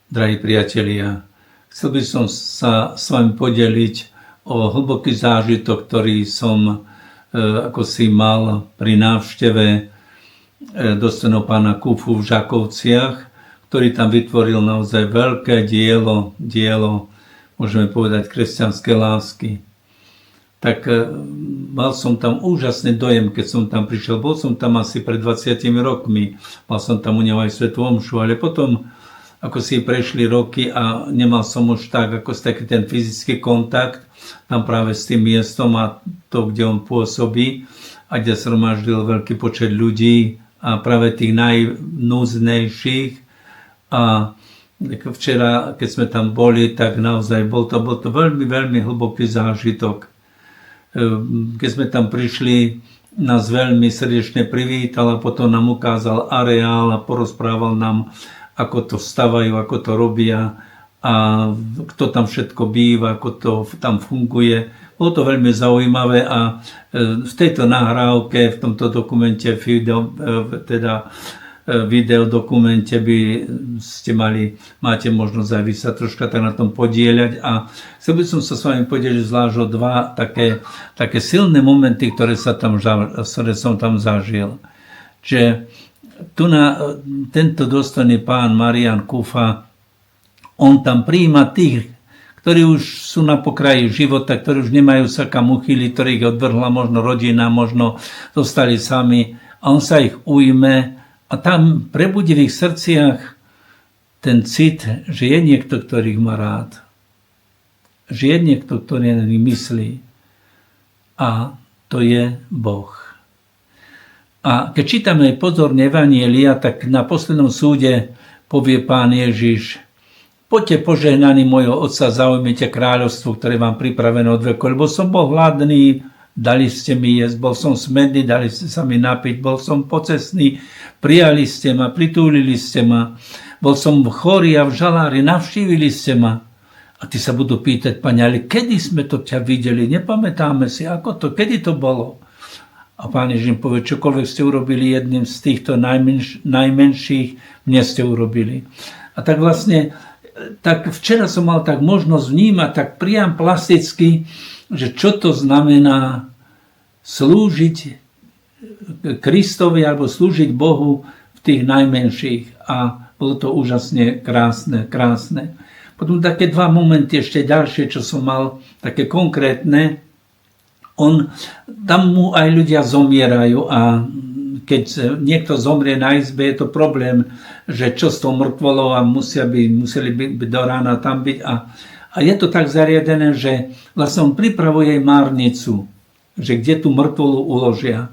drahí priatelia, chcel by som sa s vami podeliť o hlboký zážitok, ktorý som ako si mal pri návšteve dostojného pána Kufu v Žakovciach, ktorý tam vytvoril naozaj veľké dielo, môžeme povedať, kresťanskej lásky. Tak mal som tam úžasný dojem, keď som tam prišiel. Bol som tam asi pred 20 rokmi. Mal som tam u neho aj svätú omšu, ale potom, ako si prešli roky a nemal som už tak, ako taký ten fyzický kontakt tam práve s tým miestom a to, kde on pôsobí a kde zhromaždil veľký počet ľudí a práve tých najnúznejších. A včera, keď sme tam boli, tak naozaj bol to veľmi, veľmi hlboký zážitok. Keď sme tam prišli, nás veľmi srdečne privítal a potom nám ukázal areál a porozprával nám, ako to stavajú, ako to robia a kto tam všetko býva, ako to tam funguje. Bolo to veľmi zaujímavé a v tejto nahrávke, v tomto dokumente, videodokumente by ste máte možnosť aj vy sa troška tak na tom podieľať a chcel by som sa s vami podeliť zvlášť o dva také silné momenty, ktoré som tam zažil. Že tento dostojný pán Marián Kufa, on tam prijíma tých, ktorí už sú na pokraji života, ktorí už nemajú sa kam uchýliť, ktorých odvrhla možno rodina, možno zostali sami a on sa ich ujme. A tam prebudí v ich srdciach ten cit, že je niekto, ktorý ich má rád. Že je niekto, ktorý na nich myslí. A to je Boh. A keď čítame pozorne Evanjelia, tak na poslednom súde povie Pán Ježiš: poďte požehnaní mojho Otca, zaujmite kráľovstvo, ktoré vám pripravené od vekov, lebo som bol hladný, dali ste mi jesť, bol som smedný, dali ste sa mi napiť, bol som pocestný, prijali ste ma, pritúlili ste ma, bol som chorý a v žalári, navštívili ste ma. A ty sa budú pýtať: Pane, ale kedy sme to ťa videli? Nepamätáme si, ako to, kedy to bolo? A Pán Ježiš im povie: čokoľvek ste urobili jedným z týchto najmenších, mne ste urobili. A tak vlastne, tak včera som mal tak možnosť vnímať, tak priam plasticky, že čo to znamená slúžiť Kristovi alebo slúžiť Bohu v tých najmenších. A bolo to úžasne krásne. Potom také dva momenty ešte ďalšie, čo som mal, také konkrétne. Tam mu aj ľudia zomierajú a keď niekto zomrie na izbe, je to problém, že čo s tou mŕtvolou a museli byť do rána tam byť. A je to tak zariadené, že vlastne on pripravuje márnicu, že kde tú mŕtvolu uložia.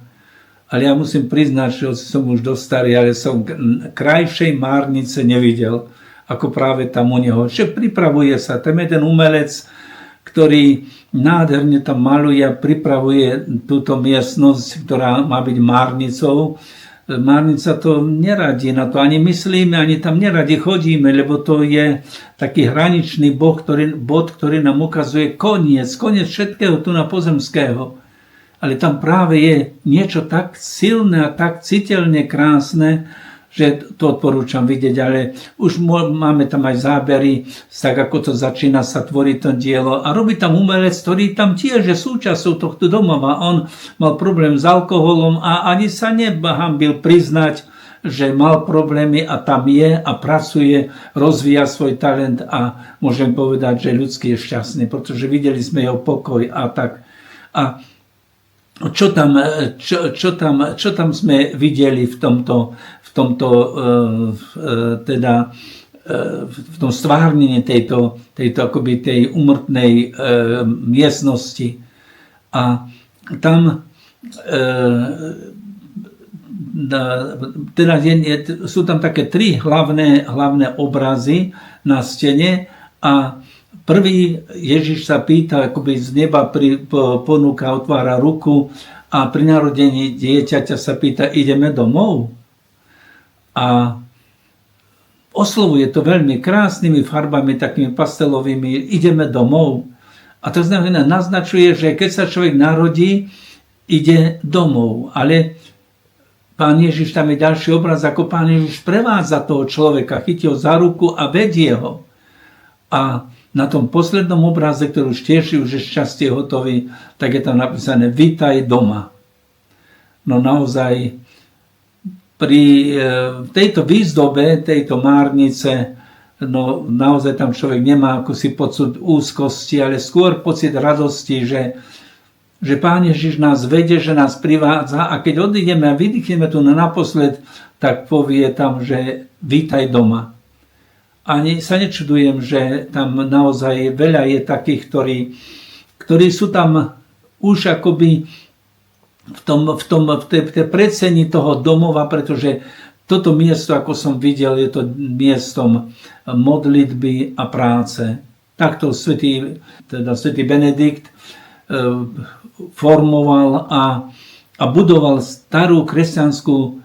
Ale ja musím priznať, že som už dosť starý, ale som krajšej márnice nevidel, ako práve tam u neho. Že pripravuje sa, tam je ten umelec, ktorý nádherne tam maluje a pripravuje túto miestnosť, ktorá má byť márnicou. Márnica to neradí na to, ani myslíme, ani tam neradi chodíme, lebo to je taký hraničný bod, ktorý nám ukazuje koniec všetkého tu na pozemského. Ale tam práve je niečo tak silné a tak citeľne krásne, že to odporúčam vidieť, ale už máme tam aj zábery, tak ako to začína sa tvoriť to dielo. A robí tam umelec, ktorý tam tiež je súčasťou tohto domova. On mal problém s alkoholom a ani sa nehambil priznať, že mal problémy a tam je a pracuje, rozvíja svoj talent a môžem povedať, že ľudský je šťastný, pretože videli sme jeho pokoj a tak. A čo tam sme videli v tom stvárnení tejto akoby tej úmrtnej miestnosti. A tam sú tam také tri hlavné obrazy na stene a prvý Ježiš sa pýta, akoby z neba ponúka, otvára ruku a pri narodení dieťaťa sa pýta: ideme domov? A oslovuje to veľmi krásnymi farbami, takými pastelovými: ideme domov. A to znamená, naznačuje, že keď sa človek narodí, ide domov. Ale Pán Ježiš, tam je ďalší obraz, ako Pán Ježiš prevádza toho človeka, chytí ho za ruku a vedie ho. A na tom poslednom obraze, ktorý už tiež už je šťastie hotový, tak je tam napísané Vítaj doma. No naozaj pri tejto výzdobe, tejto márnice, no naozaj tam človek nemá ako si pocit úzkosti, ale skôr pocit radosti, že Pán Ježiš nás vedie, že nás privádza a keď odídeme a vydýchneme tu naposled, tak povie tam, že vítaj doma. Ani sa nečudujem, že tam naozaj veľa je takých, ktorí sú tam už akoby v tej predsení toho domova, pretože toto miesto, ako som videl, je to miestom modlitby a práce. Takto svätý Benedikt formoval a budoval starú kresťanskú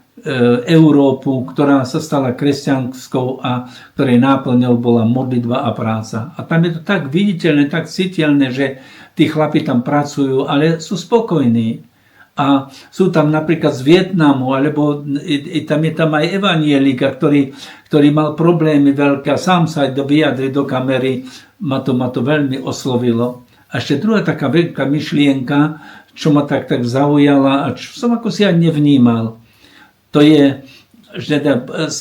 Európu, ktorá sa stala kresťanskou a ktorej náplňou bola modlitba a práca. A tam je to tak viditeľné, tak citeľné, že tí chlapi tam pracujú, ale sú spokojní. A sú tam napríklad z Vietnamu, alebo tam je tam aj evanjelika, ktorý mal problémy veľké a sám sa aj vyjadriť do kamery. Ma to veľmi oslovilo. A ešte druhá taká veľká myšlienka, čo ma tak zaujala a čo som ako si aj nevnímal. To je, že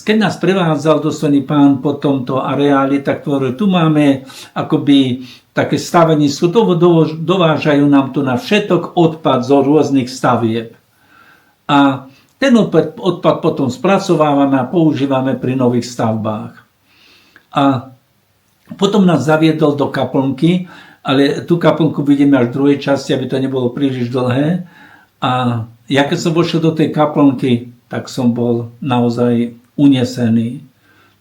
keď nás prevádzal dostojný Pán po tomto areáli, tak tu máme akoby také stavenisko, dovážajú nám tu na všetok odpad zo rôznych stavieb. A ten odpad potom spracovávame a používame pri nových stavbách. A potom nás zaviedol do kaplnky, ale tú kaplnku vidíme až v druhej časti, aby to nebolo príliš dlhé. A ja keď som vošiel do tej kaplnky, tak som bol naozaj unesený.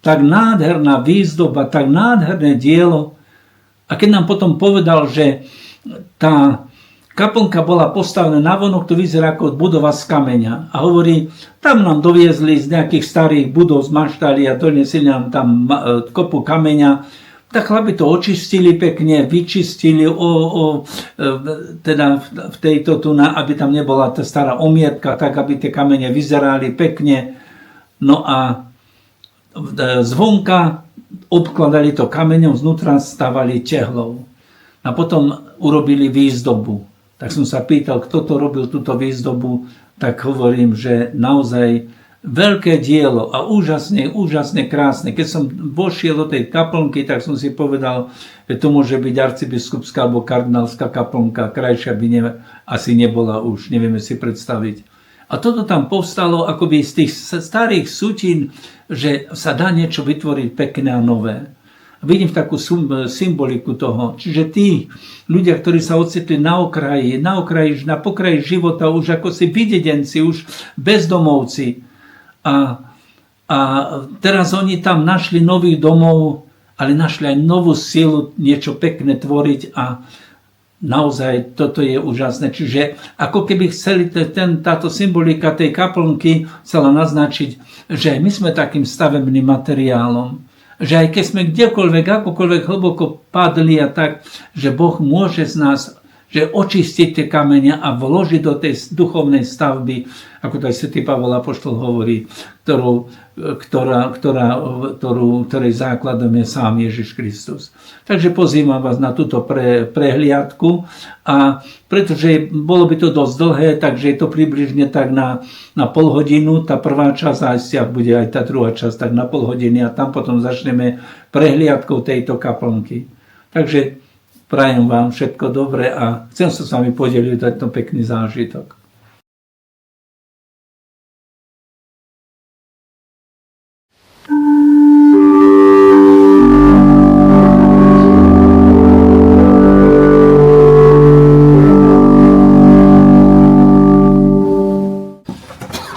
Tak nádherná výzdoba, tak nádherné dielo. A keď nám potom povedal, že tá kaplnka bola postavená navonok, to vyzerá ako budova z kameňa. A hovorí, tam nám doviezli z nejakých starých budov z maštály a doniesli nám tam kopu kameňa. Tak chlapi to očistili pekne, vyčistili teda v tejto aby tam nebola tá stará omietka, tak aby tie kamene vyzerali pekne. No a zvonka obkladali to kameňom, znútra stavali tehlou. A potom urobili výzdobu. Tak som sa pýtal, kto to robil túto výzdobu, tak hovorím, že naozaj veľké dielo a úžasne krásne. Keď som vošiel do tej kaplnky, tak som si povedal, že to môže byť arcibiskupská alebo kardinálska kaplnka. Krajšia by asi nebola už, nevieme si predstaviť. A toto tam povstalo akoby z tých starých sutín, že sa dá niečo vytvoriť pekné a nové. Vidím takú symboliku toho. Čiže tí ľudia, ktorí sa ocitli na pokraji života, už ako si vydedenci, už bezdomovci, a teraz oni tam našli nových domov, ale našli aj novú silu niečo pekné tvoriť a naozaj toto je úžasné. Čiže ako keby chceli táto symbolika tej kaplnky chcela naznačiť, že my sme takým stavebným materiálom. Že aj keď sme kdekoľvek, akokoľvek hlboko padli a tak, že Boh môže z nás očistiť tie kamene a vložiť do tej duchovnej stavby, ako to aj svätý Pavol apoštol hovorí, ktorej základom je sám Ježiš Kristus. Takže pozývam vás na túto prehliadku a pretože bolo by to dosť dlhé, takže je to približne tak na pol hodinu, tá prvá časť a bude aj tá druhá časť tak na pol hodiny a tam potom začneme prehliadkou tejto kaplnky. Takže prajem vám všetko dobré a chcem sa s vami podeliť tento pekný zážitok.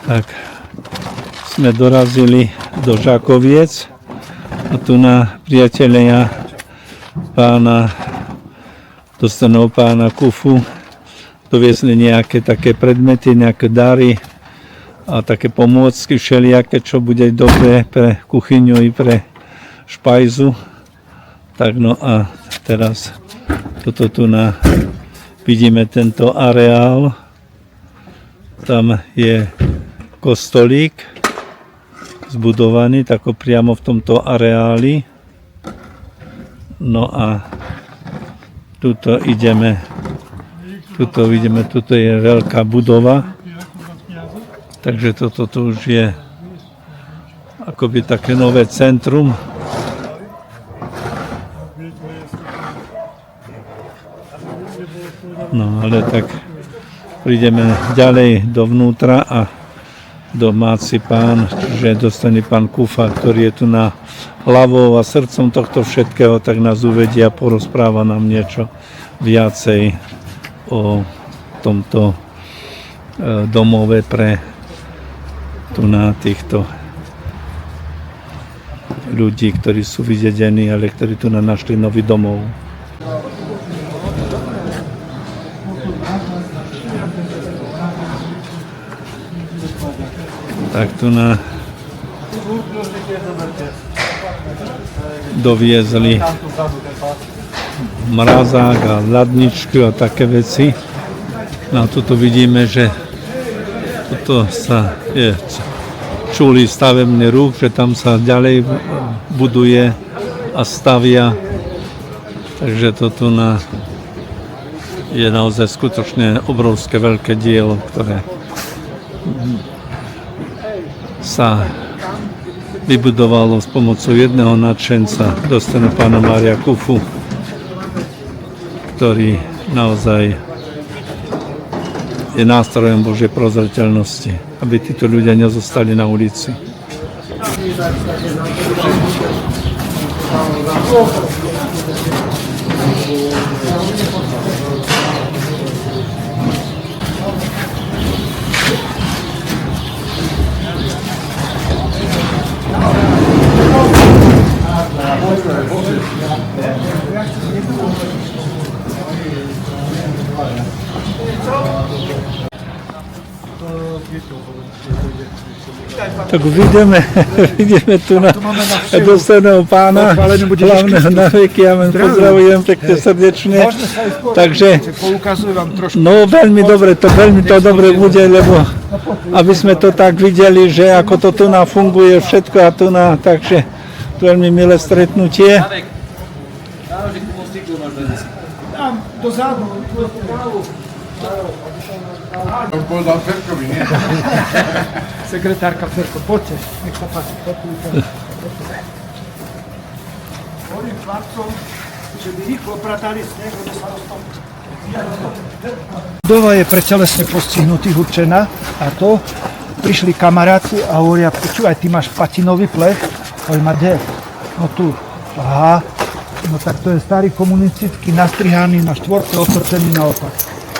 Tak, sme dorazili do Žakoviec a tu na priatelia pána dostanú pána Kufu, doviezli nejaké také predmety, nejaké dary a také pomôcky všelijaké, čo bude dobré pre kuchyňu i pre špajzu. Tak no a teraz toto tu vidíme tento areál. Tam je kostolík zbudovaný tako priamo v tomto areáli. No a tuto ideme, tuto je veľká budova, takže toto tu už je akoby také nové centrum. No ale tak prídeme ďalej dovnútra a domáci pán, čiže dostane pán Kufa, ktorý je tu na hlavou a srdcom tohto všetkého, tak nás uvedie a porozpráva nám niečo viacej o tomto domove pre tu na týchto ľudí, ktorí sú vyzjedení, ale ktorí tu našli nový domov. Tak tu doviezli mrazák a ladničku a také veci. No a tuto vidíme, že toto sa je čulý stavebný ruch, že tam sa ďalej buduje a stavia. Takže toto je naozaj skutočne obrovské veľké dielo, ktoré sa vybudovalo s pomocou jedného nadšenca, dostane pána Mária Kufu, ktorý naozaj je nástrojom Božej prozreteľnosti, aby títo ľudia nezostali na ulici. Tak vidíme tu na dostojného pána, hlavného na veky, ja vám pozdravujem pekne srdečne. Takže, no veľmi dobre to bude, lebo aby sme to tak videli, že ako to tu funguje všetko a tu takže veľmi milé stretnutie. Tam dozadu. On povedal Ferkovi, nie? Sekretárka Ferko, poďte, nech sa páči, poďte. Hovorím chlapcom, že by rýchlo pratali sneh, lebo sa roztopí. Budova je pre telesne postihnutých určená a to prišli kamaráti a hovoria, počúvaj, ty máš patinový plech? Hovorím, a kde? No tu. Aha, no tak to je starý komunistický, nastrihaný na štvorce, otočený naopak.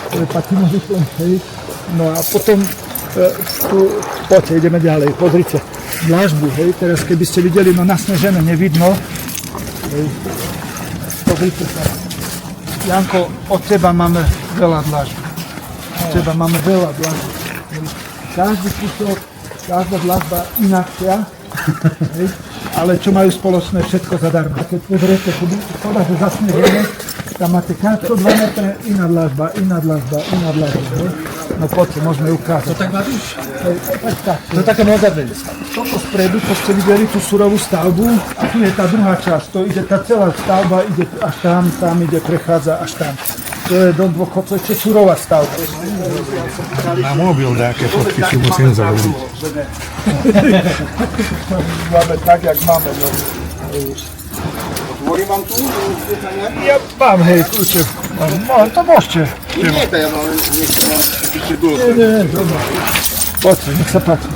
To je patinový plech, hej. No a potom poďte, ideme ďalej, pozrite, dlažbu, hej, teraz keby ste videli, no nasnežené nevidno, hej, pozrite sa, Janko, od teba máme veľa dlažby, každý kúsok, každá dlažba inakšia, hej, ale čo majú spoločné, všetko zadarmo. Keď pozriete, škoda, že zasnežené, tam máte každé 2 metre iná dlažba, hej. No poďte, môžeme ukázať. To tak má už? Tak. To je také moderné. Toto spredu, to ste videli tú surovú stavbu a tu je tá druhá časť, to ide tá celá stavba, ide až tam ide, prechádza až tam. To je dom dôchodcov, ešte surová stavba. Na mobil nejaké fotky si musím zarobiť. Máme tak, jak máme. No. Otvorím vám tu? Ja mám, hej, kľúče. No, to môžete. Nie, to ja mám ešte dlho. Nie, dobré. Poďte, nech sa páči.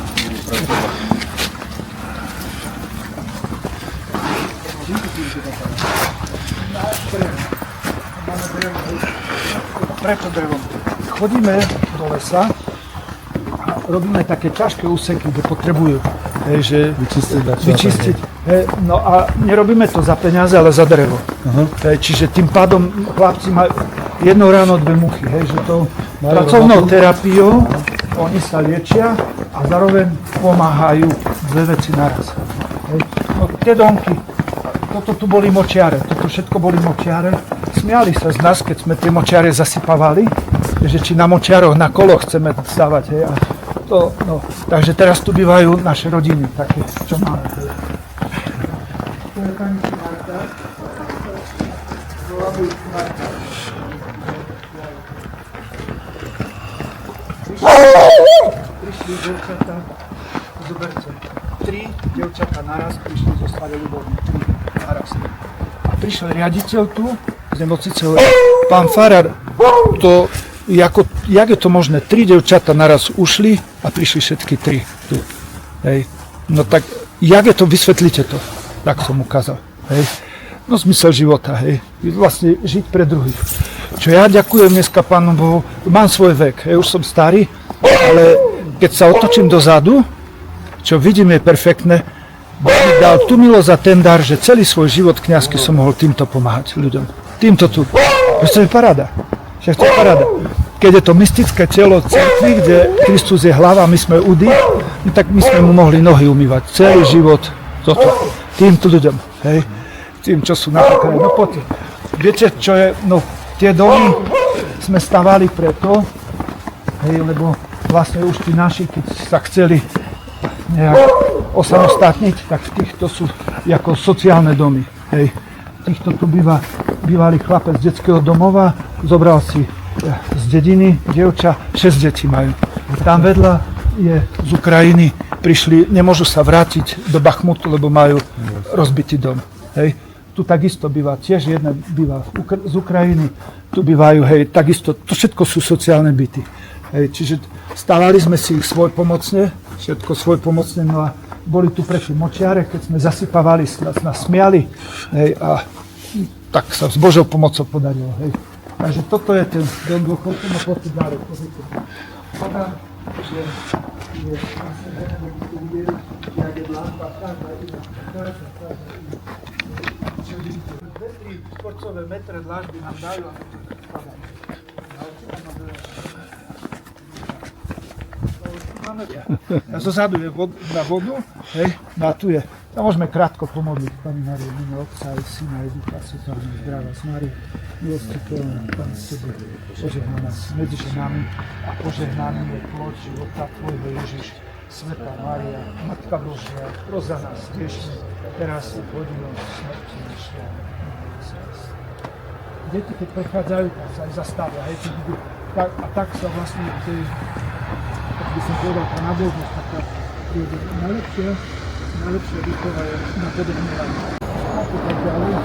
Prečo drevom? Chodíme do lesa a robíme také ťažké úseky, kde potrebujú že vyčistiť. No a nerobíme to za peniaze, ale za drevo. Čiže tým pádom chlapci majú jedno ráno 2 muchy. Že to pracovnou terapiou oni sa liečia a zároveň pomáhajú 2 veci naraz. No, tie domky, toto tu boli močiare, toto všetko boli močiare. Smiali sa z nás, keď sme tie močiare zasypávali, že či na močiaroch, na koloch chceme stavať. A Takže teraz tu bývajú naše rodiny, také, čo máme. To je pani Marta. Prišli dievčatá, zoberte, 3 dievčatá naraz prišli zo Starej Ľubovne, 3 naraz. A prišiel riaditeľ tu z nemocnice, pán farár, to, jak je to možné, 3 dievčatá naraz ušli a prišli všetky 3 tu. Hej. No tak, jak je to, vysvetlite to, tak som ukázal. Hej. No zmysel života, hej, vlastne žiť pre druhých. Čo ja ďakujem dneska Pánu Bohu, mám svoj vek, hej, už som starý, ale keď sa otočím dozadu, čo vidím je perfektné, Boh mi dal tú milosť a ten dar, že celý svoj život kňazský som mohol týmto pomáhať ľuďom. Týmto tu. To je paráda. Však to je paráda. Keď je to mystické telo cirkvi, kde Kristus je hlava, my sme údy, tak my sme mu mohli nohy umývať. Celý život toto. Týmto ľuďom, hej. Tým, čo sú na pokraji. No poďte. Viete, čo je, no tie domy sme stavali preto, hej, lebo vlastne už tí naši, keď sa chceli nejak osamostatniť, tak týchto sú ako sociálne domy, hej. Týchto tu bývalý chlapec z detského domova, zobral si z dediny dievča, 6 detí majú. Tam vedľa je z Ukrajiny, prišli, nemôžu sa vrátiť do Bachmutu, lebo majú rozbitý dom, hej. Tu takisto býva, tiež jedna býva z Ukrajiny, tu bývajú, hej, takisto, to všetko sú sociálne byty. Hej, čiže stávali sme si ich svojpomocne, všetko svojpomocne, no a boli tu prešli močiare, keď sme zasypávali, nás smiali, hej, a tak sa s Božou pomocou podarilo, hej. Takže toto je ten dom dôchodcov, no poďte ďalej, pozrite. Podám, že je jak je dlážba, každá iná. Šporcové metre dlážby nám dajú a my to skladáme. Zozadu je na vodu, hej, no a tu je. Tam môžeme krátko pomodliť, Pani Mária, mimo Otca i Syna i Ducha Svätého, zdravá z Márie, milosti plná, Pán s Tebou, požehná nás medzi ženami a požehnaný je plod života Tvojho Ježiš, Svätá Mária, Matka Božia, pros za nás hriešnych, teraz i v hodinu smrti našej. Deti, keď prechádzajú, tak sa aj zastavia, hej, a tak sa vlastne tak by som povedal, tá nábožnosť taká príde najlepšia výchova je na podobňovanie. A to tak ďalej.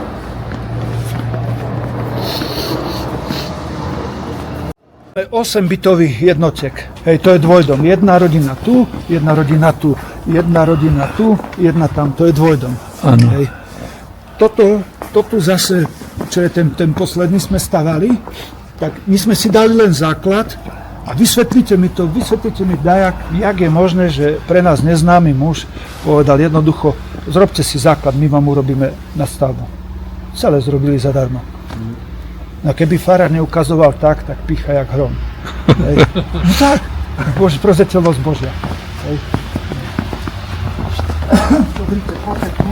Máme 8 bytových jednotiek. Hej, to je dvojdom. Jedna rodina tu, jedna rodina tu, jedna rodina tu, jedna tam. To je dvojdom. Áno. Hej. Toto zase, čo je ten posledný sme stavali, tak my sme si dali len základ. A vysvetlite mi, jak je možné, že pre nás neznámy muž povedal jednoducho, zrobte si základ, my vám urobíme nadstavbu. Celé zrobili zadarmo. No keby farár neukazoval tak pícha jak hrom. No tak, prozreteľnosť Božia. Pozrite, poďte tu.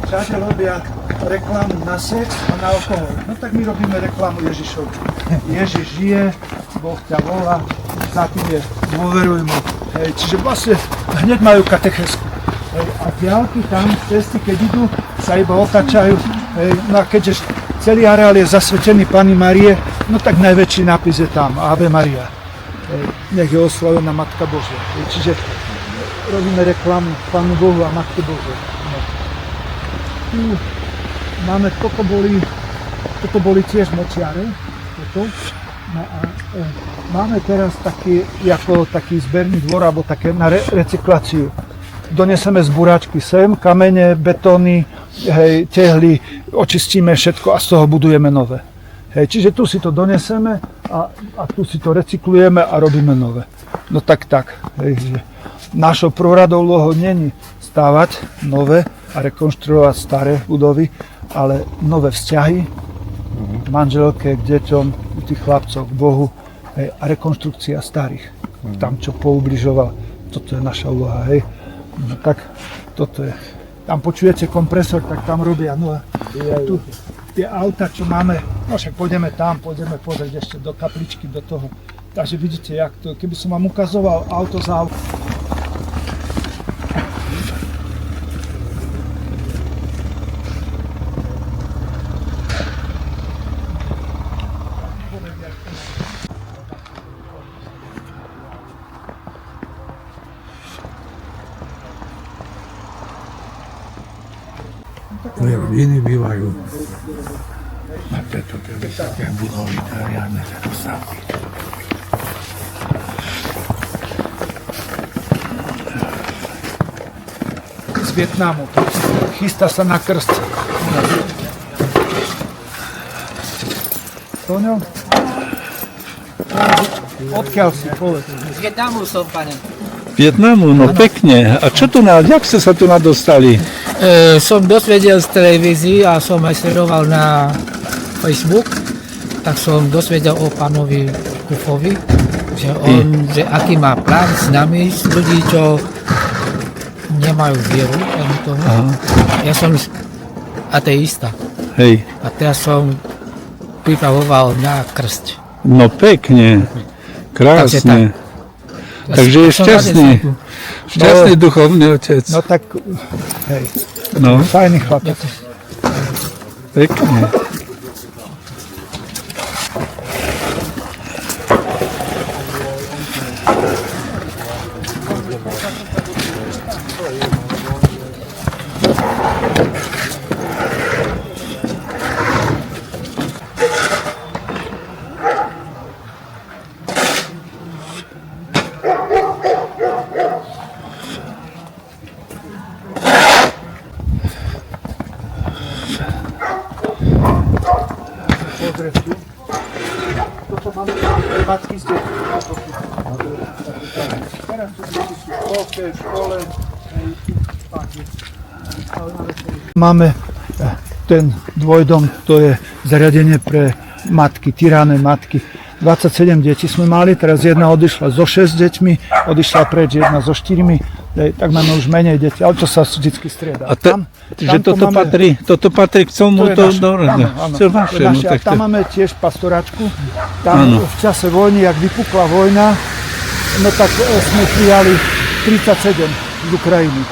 Všade robia reklamu na sex a na alkohol. No tak my robíme reklamu Ježišovi. Ježiš žije, Boh ťa volá, za tým je, dôveruj mu. Hej, čiže vlastne hneď majú katechesku. Hej, a diaľky tam, cesty, keď idú, sa iba otačajú. Hej, no a keďže celý areál je zasvetený Panny Márie, no tak najväčší nápis je tam, Ave Maria. Hej, nech je oslavená Matka Božia. Hej, čiže robíme reklamu Pánu Bohu a Matke Božej. Tu máme, toto boli tiež močiare, toto. No a máme teraz taký zberný dvor, alebo také na recykláciu. Doneseme z buráčky sem, kamene, betóny, hej, tehly, očistíme všetko a z toho budujeme nové. Hej, čiže tu si to doneseme a tu si to recyklujeme a robíme nové. No tak, hej, že našou prvoradou úlohou není stávať nové a rekonštruovať staré budovy, ale nové vzťahy k manželke, k deťom, k tých chlapcov, k Bohu, hej, a rekonštrukcia starých. Tam, čo poubližoval, toto je naša úloha, hej. No tak, toto je. Tam počujete kompresor, tak tam robia, no a tie auta, čo máme, no však pôjdeme tam, pôjdeme pozrieť ešte do kapličky, do toho. Takže vidíte, jak to, keby som vám ukazoval auto za auto. Tu jak iní bývajú. A preto tie vysoké budovy, riadne stavby. Z Vietnamu, chystá sa na krst. Toňo? Odkiaľ si, povedz? Z Vietnamu som, pane. Vietnamu, no pekne. A čo tu jak ste sa tu dostali? Som dosvedel z televízii a som aj sledoval na Facebook, tak som dosvedel o pánovi Kufovi, že aký má plán s nami, s ľudí, čo nemajú vieru ani tomu. Ja som ateista Hej. a teraz som pripravoval na krst. No pekne. Krásne. Takže je šťastný duchovný otec. No tak, hej, No, fajný chlapec. pekne. Toto máme matky z detí. Teraz tu v škole. Máme ten dvojdom, to je zariadenie pre matky, tyrané matky. 27 detí sme mali, teraz jedna odišla so 6 deťmi, odišla preč jedna so 4, tak máme už menej detí, ale to sa vždycky strieda. A že toto patrí k tomu, to je naše. Áno. To je vaše, to je no, naše. tak A tam máme tiež pastoračku. Tam v čase vojny, jak vypukla vojna, no tak sme prijali 37 z Ukrajiny.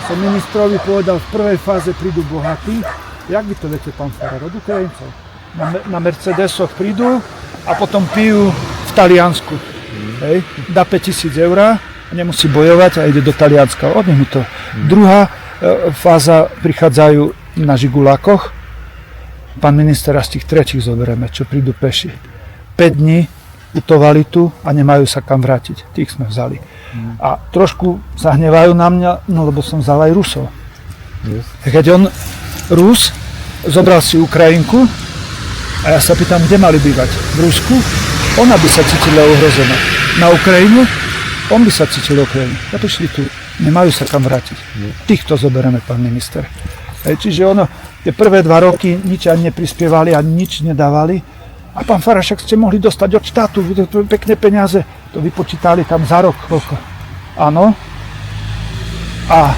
Som ministrovi povedal, v prvej fáze prídu bohatí. Jak vy to viete, pán farár, od Ukrajincov? Na Mercedesoch prídu a potom pijú v Taliansku. Hej, dá 5 000 eur a nemusí bojovať a ide do Talianska. Od nich to. Druhá fáza prichádzajú na žigulákoch. Pán minister, z tých tretích zoberieme, čo prídu peši. 5 dní utovali tu a nemajú sa kam vrátiť. Tých sme vzali. A trošku sa hnevajú na mňa, no lebo som vzal aj Rusov. Keď on, Rus, zobral si Ukrajinku a ja sa pýtam, kde mali bývať? V Rusku? Ona by sa cítila ohrozená. Na Ukrajinu? On by sa cítil ohrozený. A prišli tu. Nemajú sa kam vrátiť. Týchto zoberieme, pán minister. Čiže ono, tie prvé 2 roky nič ani neprispievali, ani nič nedávali. A pán farár, však ste mohli dostať od štátu pekné peniaze. To vypočítali tam za rok koľko. Áno. A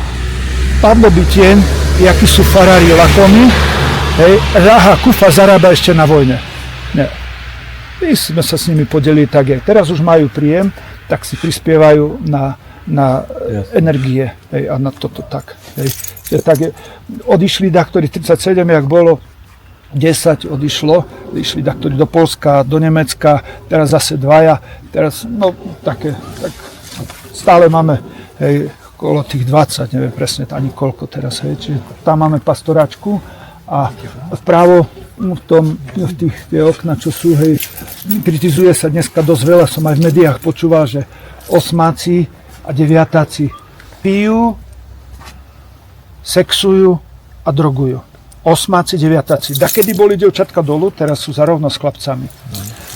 padlo by tieň, jakí sú farári lakomi. Hej, aha, Kufa zarába ešte na vojne. Nie. My sme sa s nimi podelili tak, je. Teraz už majú príjem, tak si prispievajú na energie. Hej, a na toto tak. Hej. Tak je. Odišli daktori 37, jak bolo, 10 odišlo, išli daktori do Poľska, do Nemecka, teraz zase 2, teraz, no, také, tak stále máme, hej, okolo tých 20, neviem presne ani koľko teraz, hej, čiže tam máme pastoračku a vpravo v tých tie okna, čo sú, hej, kritizuje sa dneska dosť veľa, som aj v médiách počúval, že osmáci a deviatáci pijú, sexujú a drogujú. Osmáci, deviatáci. Dakedy boli dievčatka dolu, teraz sú zarovno s chlapcami.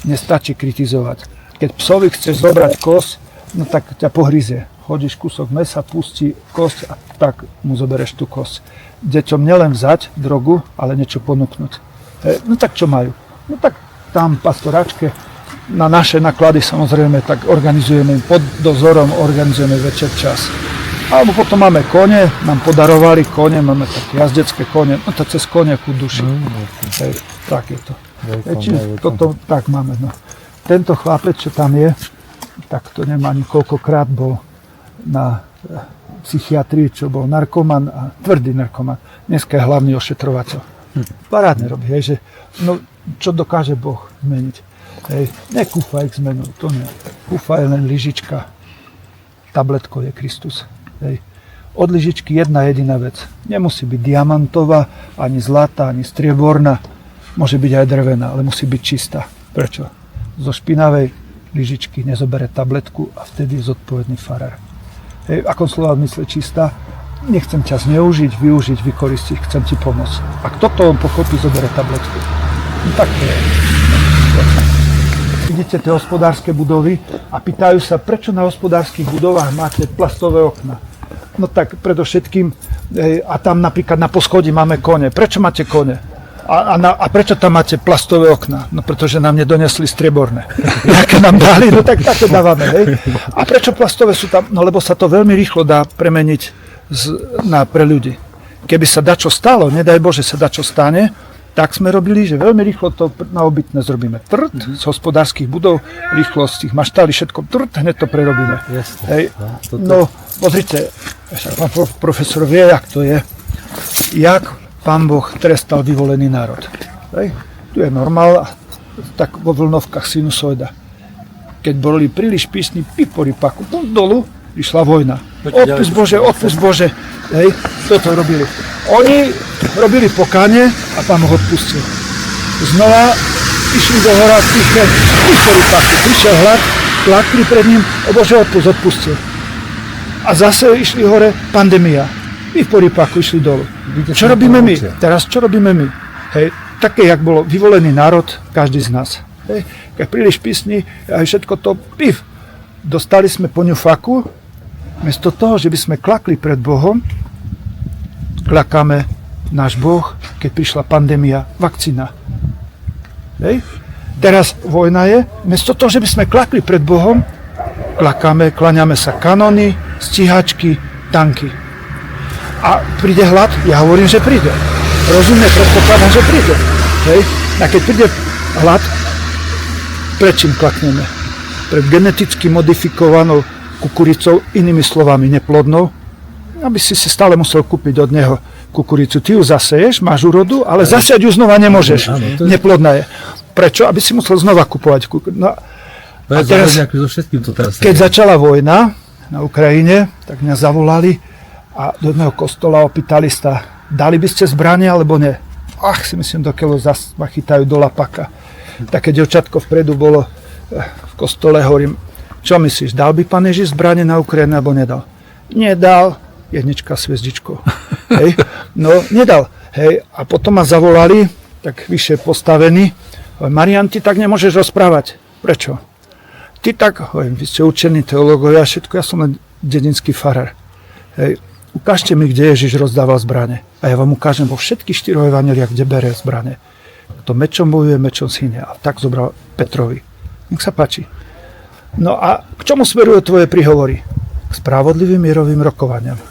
Nestačí kritizovať. Keď psovi chceš zobrať kosť, no tak ťa pohryzie. Hodíš kúsok mesa, pustí kosť a tak mu zobereš tú kosť. Deťom nielen vzať drogu, ale niečo ponúknuť. No tak čo majú? No tak tam pastoračke, na naše náklady samozrejme, tak organizujeme pod dozorom, organizujeme večer čas. Alebo potom máme kone, nám podarovali kone, máme také jazdecké kone, no to cez kone ku duši. Hej, tak je to. Toto tak máme. No. Tento chlapec, čo tam je, tak to nemá ani koľkokrát bol na psychiatrii, čo bol narkoman a tvrdý narkoman. Dneska je hlavný ošetrovateľ. Parádne robí, hej, že no, čo dokáže Boh zmeniť. Hej, nekúfa ich zmenu, to nie. Kúfa je len lyžička. Tabletkou je Kristus. Hej. Od lyžičky jedna jediná vec. Nemusí byť diamantová, ani zlatá, ani strieborná. Môže byť aj drevená, ale musí byť čistá. Prečo? Zo špinavej lyžičky nezobere tabletku a vtedy je zodpovedný farár. Hej, akom slova v mysle čistá? Nechcem ťa zneužiť, využiť, vykoristiť, chcem ti pomôcť. Ak toto on pochopí, zobere tabletku. No tak to je. Vidíte tie hospodárske budovy a pýtajú sa, prečo na hospodárskych budovách máte plastové okná. No tak predovšetkým, a tam napríklad na poschodí máme kone. Prečo máte kone? A prečo tam máte plastové okná? No pretože nám nedonesli strieborné. Aké nám dali, no tak také dávame. Hej? A prečo plastové sú tam? No lebo sa to veľmi rýchlo dá premeniť pre ľudí. Keby sa dačo stalo, nedaj Bože sa dačo stane, tak sme robili, že veľmi rýchlo to na obytné zrobíme. Z hospodárskych budov, rýchlo z tých maštály, všetko, hneď to prerobíme. Hej. No, pozrite, pán profesor vie, jak to je, jak Pán Boh trestal vyvolený národ. Hej. Tu je normál, tak vo vlnovkách sinusoida. Keď boli príliš písni, pipori paku, dolu, išla vojna. Odpusť Bože. Hej, toto robili. Oni robili pokánie a Pán Boh odpustil. Znova išli do hora, prišiel hlad, plakli pred ním, o Bože, odpustil. A zase išli hore, pandémia. My v poripaku išli dolu. Čo robíme my? Teraz čo robíme my? Hej, také, jak bolo vyvolený národ, každý z nás. Hej, keď príliš písni, aj všetko to, dostali sme po ňu faku, miesto toho, že by sme klakli pred Bohom, klakáme náš Boh, keď prišla pandémia, vakcína. Hej. Teraz vojna je, miesto toho, že by sme klakli pred Bohom, klakáme, kláňame sa kanóny, stíhačky, tanky. A príde hlad, ja hovorím, že príde. Rozumne predpokladám, že príde. Hej. A keď príde hlad, pred čím klakneme? Pred geneticky modifikovanou kukuricou, inými slovami neplodnou, aby si stále musel kúpiť od neho kukuricu. Ty ju zaseješ, máš úrodu, ale zasiať ju znova nemôžeš. Neplodná je. Prečo? Aby si musel znova kupovať kukuricu. No, a teraz, keď začala vojna na Ukrajine, tak mňa zavolali a do jedného kostola opýtali sa, dali by ste zbranie alebo nie? Ach, si myslím, dokiaľ zas ma chytajú do lapaka. Také dievčatko vpredu bolo v kostole, hovorím, čo myslíš, dal by Pán Ježiš zbranie na Ukrajinu alebo nedal? Nedal, jednička s hviezdičkou. Hej, no nedal. Hej, a potom ma zavolali, tak vyššie postavení, Marian, ty tak nemôžeš rozprávať. Prečo? Ty tak, vy ste učení teológovia, všetko, ja som len dedinský farár. Hej, ukážte mi, kde Ježiš rozdával zbrane. A ja vám ukážem vo všetkých 4 evanjeliách, kde bere zbrane. To mečom bojuje, mečom syne. A tak zobral Petrovi. Nech sa páči. No a k čomu smerujú tvoje príhovory? K spravodlivým mierovým rokovaniam.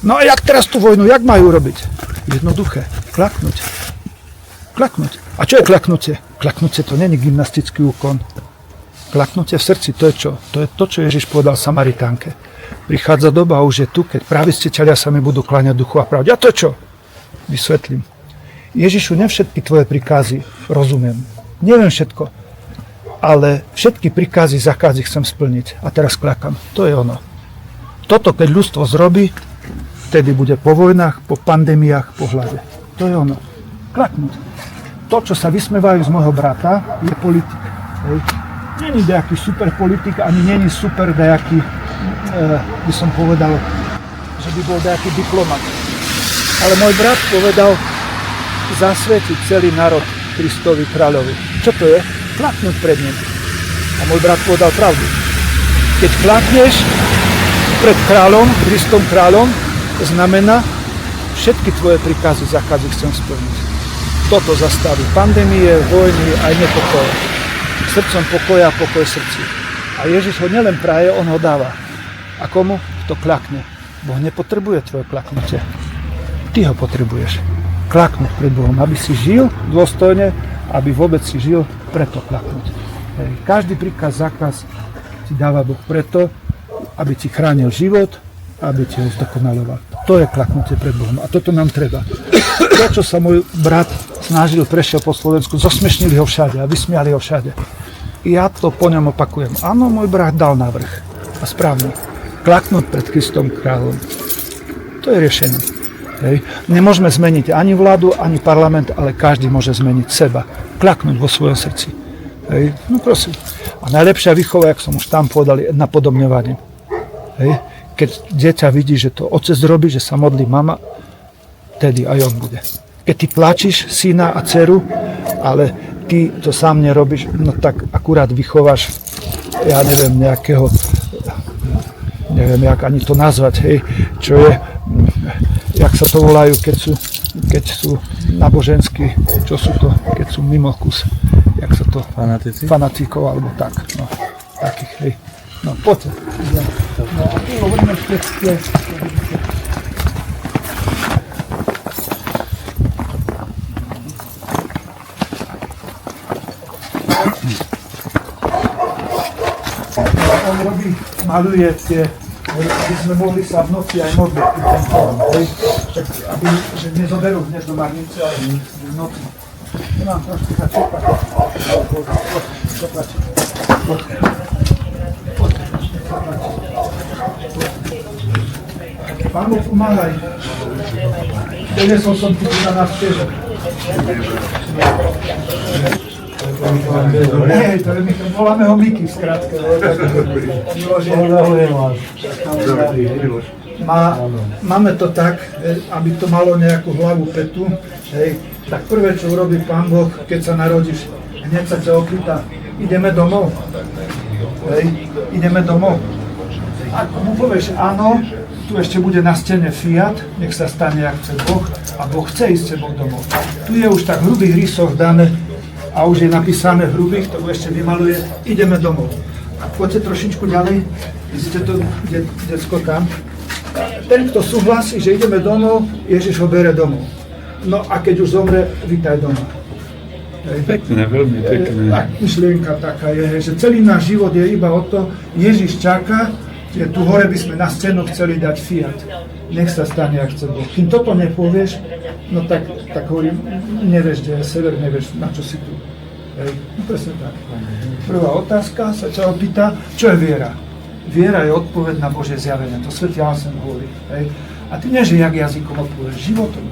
No a jak teraz tú vojnu, jak majú robiť? Jednoduché. Klaknúť. Klaknúť. A čo je klaknutie? Klaknutie to nie je gymnastický úkon. Klaknutie v srdci, to je čo? To je to, čo Ježiš povedal Samaritánke. Prichádza doba, už je tu, keď pravistitelia sa mi budú kláňať duchu a pravde. A to je čo? Vysvetlím. Ježišu, ne všetky tvoje prikázy rozumiem. Neviem všetko. Ale všetky prikázy, zakázy chcem splniť. A teraz klakám. To je ono. Toto, keď ľudstvo zrobí, vtedy bude po vojnách, po pandémiách, po hlade. To je ono. Klaknúť. To, čo sa vysmievajú z môjho brata, je politik. Hej. Není nejaký super politik, ani není super nejaký, by som povedal, že by bol nejaký diplomat. Ale môj brat povedal, zasvetiť celý národ Kristovi kráľovi. Čo to je? Klaknúť pred ním. A môj brat povedal pravdu. Keď klakneš pred kráľom, Kristom kráľom, znamená, všetky tvoje príkazy, zákazy chcem splniť. Toto zastaví pandémie, vojny, aj nepokoje. Srdcom pokoja, pokoj srdci. A Ježiš ho nielen praje, on ho dáva. A komu? Kto klakne. Boh nepotrebuje tvoje klaknutie. Ty ho potrebuješ. Klaknúť pred Bohom, aby si žil dôstojne, aby vôbec si žil, preto klaknúť. Každý príkaz, zákaz ti dáva Boh preto, aby ti chránil život, aby ti ho zdokonaloval. To je klaknutie pred Bohom a toto nám treba. To, čo sa môj brat snažil, prešiel po Slovensku, zosmešnili ho všade a vysmiali ho všade. Ja to po ňom opakujem. Áno, môj brat dal návrh. A správne. Klaknúť pred Kristom kráľom. To je riešenie. Hej. Nemôžeme zmeniť ani vládu, ani parlament, ale každý môže zmeniť seba. Klaknúť vo svojom srdci. Hej. No prosím. A najlepšia výchova, jak som už tam povedal, je napodobňovanie. Hej. Keď dieťa vidí, že to otec robí, že sa modlí mama, tedy aj on bude. Keď ty tlačíš syna a dceru, ale ty to sám nerobíš, no tak akurát vychováš, ja neviem, nejakého, neviem, jak ani to nazvať, hej, čo je, jak sa to volajú, keď sú naboženskí, čo sú to, keď sú mimo kus, jak sa to, fanatikov, alebo tak, no, takých, hej, no, poďte. No, a tu hovoríme v texte, on robí, maluje tie, aby sme mohli sa v noci aj modliť ten form, aby, že nezoberú hneď do marnice, ale v noci. To nám trošku začúpa. Pán Boh, pomáhaj. Donesol som ti na nás tiež. Hej, to je Miky, voláme ho Miky, skrátke. Máme to tak, aby to malo nejakú hlavu petu, hej, tak prvé, čo urobí Pán Boh, keď sa narodíš, hneď sa ťa opýta, ideme domov? Hej, ideme domov. Ak mu povieš áno, tu ešte bude na stene Fiat, nech sa stane, jak chce Boh, a Boh chce ísť s tebou domov. Tu je už tak v hrubých rysoch dané, a už je napísané v hrubých, to ešte vymaluje, ideme domov. A poďte trošičku ďalej, vidíte to, decko tam. Ten, kto súhlasí, že ideme domov, Ježiš ho bere domov. No a keď už zomre, vítaj doma. Pekné, veľmi pekné. Tak myšlienka taká je, že celý náš život je iba o to, Ježiš čaká, že tu hore by sme na scénu chceli dať Fiat. Nech sa stane, ak chce Boh. Kým toto nepovieš, no tak hovorím, nevieš, kde je sever, nevieš, na čo si tu. Hej, no presne tak. Prvá otázka sa ťa opýta, čo je viera? Viera je odpoveď na Božie zjavenie, to svätý Ján hovorí. Hej. A ty neži, jak jazykom odpovieš, životom.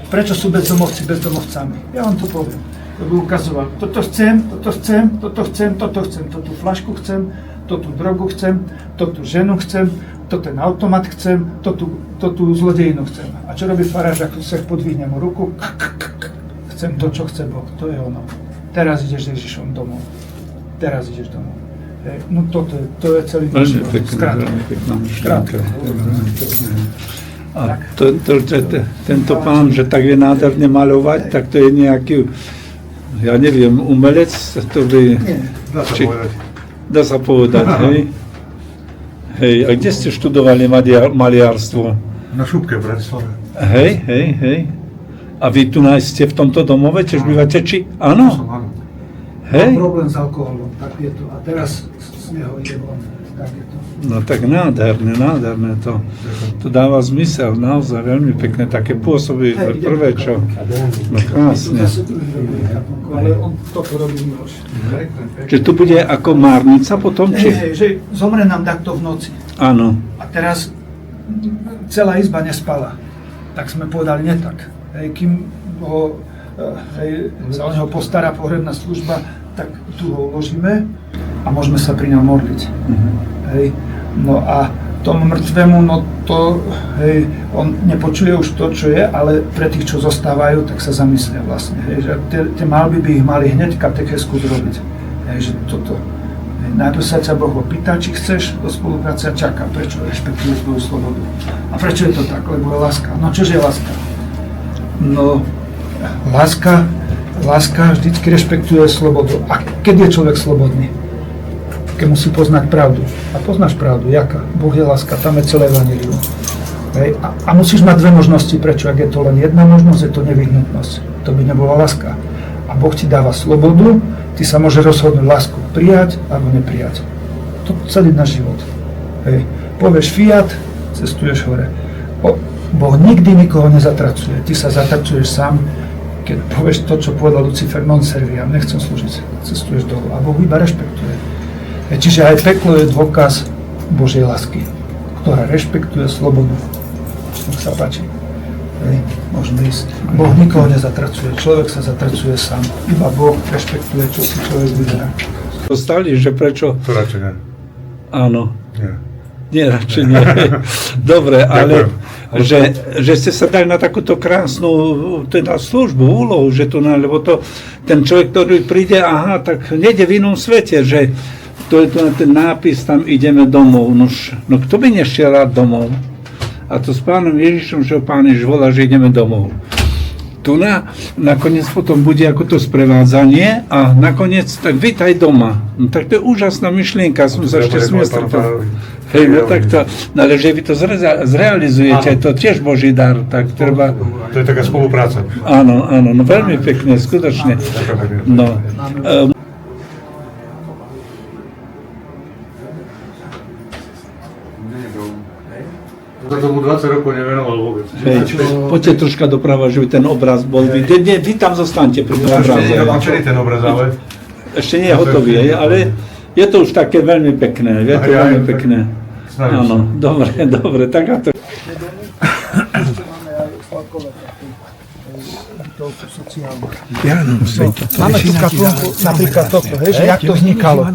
Prečo sú bezdomovci bezdomovcami? Ja vám to poviem. To by ukazoval, toto chcem, tú flašku chcem, tú drogu chcem, tú ženu chcem, ten automat chcem, tú zlodejinu chcem. A čo robí faráž, ako sa podvihne mu ruku? Chcem to, čo chce Boh, to je ono. Teraz ideš s Ježišom domov. Teraz ideš domov. No to je celý skrátke. A tento pán, že tak je nádherne maľovať, tak to je nejaký, ja neviem, umelec, ktorý... Dá sa povedať, hej? Hej, a kde ste študovali maliarstvo? Na Šupke v Bratislave. Hej. A vy tu ste v tomto domove, tiež bývate, či? Áno? Hej? Mám problém s alkoholom, tak je to. A teraz z neho ide von, tak je to. No tak nádherné to. To dáva zmysel, naozaj veľmi pekné, také pôsoby, prvé čo. No krásne. Ale on toto robí Miloš. Čiže to bude ako márnica potom, či? Hej, že zomre nám takto v noci. Áno. A teraz celá izba nespala. Tak sme povedali, nie tak. Hej, kým sa o neho postará pohrebná služba, tak tu ho uložíme a môžeme sa pri ňom modliť. Hej, no a tomu mŕtvemu, no to, hej, on nepočuje už to, čo je, ale pre tých, čo zostávajú, tak sa zamyslia vlastne. Hej, že tie malby by ich mali hneď katechésku zrobiť. Hej, že toto. Hej, najprv sa ťa Boh opýta, či chceš do spolupráce a čaká, prečo rešpektuješ svoju slobodu. A prečo je to tak? Lebo je láska. No čože je láska? No, láska vždycky rešpektuje slobodu. A keď je človek slobodný? keď musí poznať pravdu. A poznáš pravdu, jaká? Boh je láska, tam je celé evanjelium. Hej. A musíš mať dve možnosti, prečo? Ak je to len jedna možnosť, je to nevyhnutnosť. To by nebola láska. A Boh ti dáva slobodu, ty sa môže rozhodnúť lásku prijať alebo neprijať. To celý náš život. Hej. Povieš fiat, cestuješ hore. Boh nikdy nikoho nezatracuje. Ty sa zatracuješ sám, keď povieš to, čo povedal Lucifer, non serviam, nechcem slúžiť, cestuješ dolu. A Boh iba rešpektuje. Čiže aj peklo je dôkaz Božej lásky, ktorá rešpektuje slobodu. Nech sa páči. Hej, môžeme ísť. Boh nikoho nezatracuje, človek sa zatracuje sám. Iba Boh rešpektuje, čo si človek vyberá. Dostali, že prečo? To radšej ne. Áno. Nie. Nie, radšej nie. Dobre, ale že ste sa dali na takúto krásnu teda službu, úlohu, že tu, lebo to ten človek, ktorý príde, aha, tak nejde v inom svete, že to je tu na ten nápis, tam ideme domov. No kto by nešiel rád domov? A to s pánom Ježišom, že ho pán Ježiš volá, že ideme domov. Tu nakoniec potom bude ako to sprevádzanie a nakoniec tak vítaj doma. No tak to je úžasná myšlienka, som sa ešte smiestral. Hej, no tak to, ale že vy to zrealizujete, to tiež Boží dar, tak treba... To je taká spolupráca. Áno, no veľmi pekne, skutočne. No. Za tomu 20 rokov nevenoval vôbec. Hej, poďte troška doprava, že by ten obraz bol vidieť. Nie, vy tam zostanete pri tom obraze. Ešte ten obraz, ale... Ešte nie je hotový, ale je to už také veľmi pekné. Je to veľmi pekné. Áno, dobre, tak a to... Máme tu kaplnku, napríklad toto, hej, že jak to vznikalo.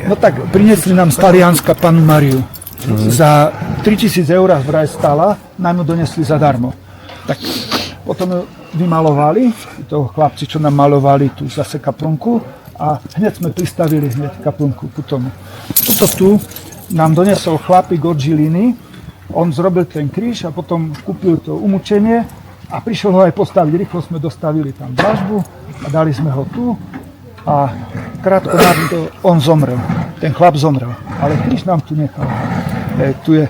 No tak priniesli nám z Talianska panu Mariu. Za 3000 eur vraj stala, nám ju donesli zadarmo. Tak potom ju vymalovali, to chlapci, čo nám malovali tu zase kaplnku a hneď sme pristavili kaplnku ku tomu. Toto tu nám donesol chlapík od Žiliny, on zrobil ten kríž a potom kúpil to umúčenie a prišiel ho aj postaviť. Rýchlo sme dostavili tam dlažbu a dali sme ho tu a krátko na to on zomrel. Ten chlap zomrel, ale kríž nám tu nechal. Tu je